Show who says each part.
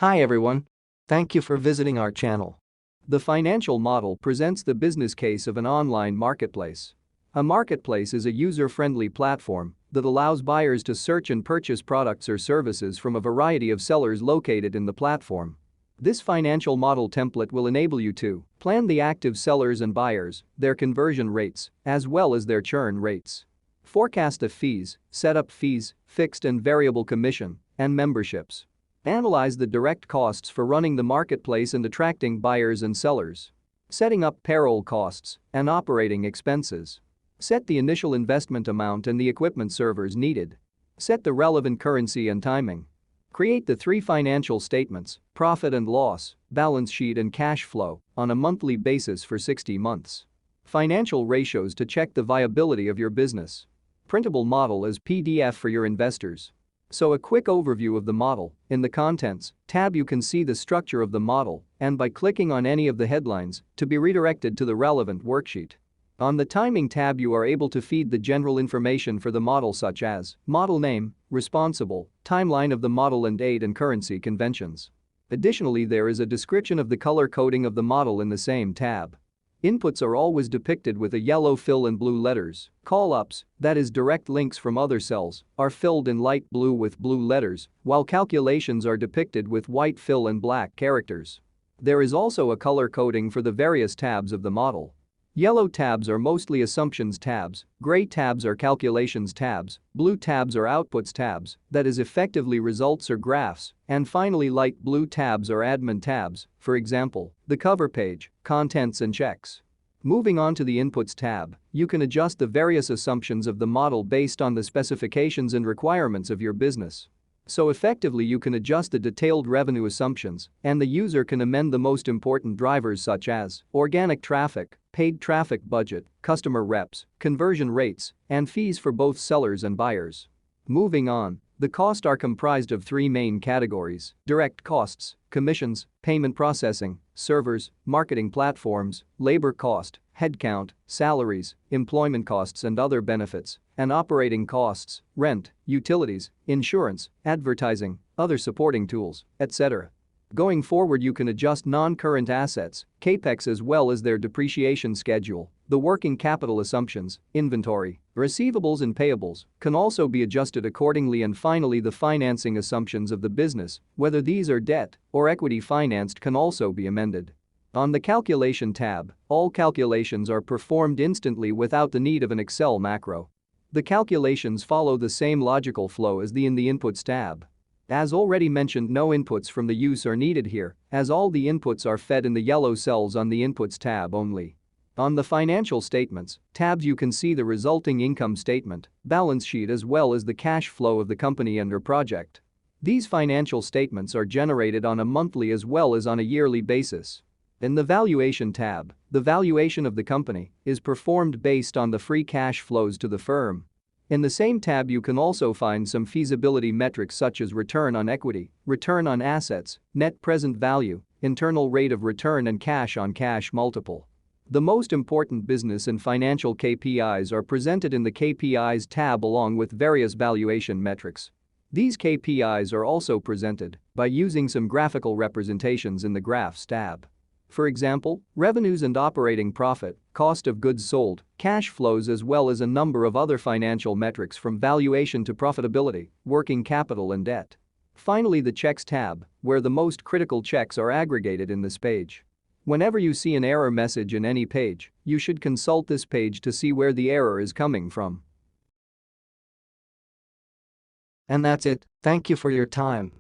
Speaker 1: Hi everyone. Thank you for visiting our channel. The financial model presents the business case of an online marketplace. A marketplace is a user-friendly platform that allows buyers to search and purchase products or services from a variety of sellers located in the platform. This financial model template will enable you to plan the active sellers and buyers, their conversion rates, as well as their churn rates. Forecast the fees, setup fees, fixed and variable commission, and memberships. Analyze the direct costs for running the marketplace and attracting buyers and sellers. Setting up payroll costs and operating expenses. Set the initial investment amount and the equipment servers needed. Set the relevant currency and timing. Create the 3 financial statements, profit and loss, balance sheet and cash flow, on a monthly basis for 60 months. Financial ratios to check the viability of your business. Printable model as PDF for your investors. So a quick overview of the model. In the Contents tab you can see the structure of the model and by clicking on any of the headlines to be redirected to the relevant worksheet. On the Timing tab you are able to feed the general information for the model such as model name, responsible, timeline of the model and date and currency conventions. Additionally, there is a description of the color coding of the model in the same tab. Inputs are always depicted with a yellow fill and blue letters. Call-ups, that is direct links from other cells, are filled in light blue with blue letters, while calculations are depicted with white fill and black characters. There is also a color coding for the various tabs of the model. Yellow tabs are mostly assumptions tabs, gray tabs are calculations tabs, blue tabs are outputs tabs, that is effectively results or graphs, and finally light blue tabs are admin tabs, for example, the cover page, contents and checks. Moving on to the Inputs tab, you can adjust the various assumptions of the model based on the specifications and requirements of your business. So effectively you can adjust the detailed revenue assumptions, and the user can amend the most important drivers such as organic traffic, paid traffic budget, customer reps, conversion rates, and fees for both sellers and buyers. Moving on, the costs are comprised of 3 main categories: direct costs, commissions, payment processing, servers, marketing platforms, labor cost, headcount, salaries, employment costs and other benefits, and operating costs, rent, utilities, insurance, advertising, other supporting tools, etc. Going forward you can adjust non-current assets, CAPEX as well as their depreciation schedule. The working capital assumptions, inventory, receivables and payables can also be adjusted accordingly, and finally the financing assumptions of the business, whether these are debt or equity financed, can also be amended. On the Calculation tab, all calculations are performed instantly without the need of an Excel macro. The calculations follow the same logical flow as in the Inputs tab. As already mentioned, no inputs from the use are needed here, as all the inputs are fed in the yellow cells on the Inputs tab only. On the Financial Statements tabs you can see the resulting income statement, balance sheet as well as the cash flow of the company under project. These financial statements are generated on a monthly as well as on a yearly basis. In the Valuation tab, the valuation of the company is performed based on the free cash flows to the firm. In the same tab you can also find some feasibility metrics such as return on equity, return on assets, net present value, internal rate of return and cash on cash multiple. The most important business and financial KPIs are presented in the KPIs tab along with various valuation metrics. These KPIs are also presented by using some graphical representations in the Graphs tab. For example, revenues and operating profit, cost of goods sold, cash flows as well as a number of other financial metrics from valuation to profitability, working capital and debt. Finally, the Checks tab, where the most critical checks are aggregated in this page. Whenever you see an error message in any page, you should consult this page to see where the error is coming from.
Speaker 2: And that's it. Thank you for your time.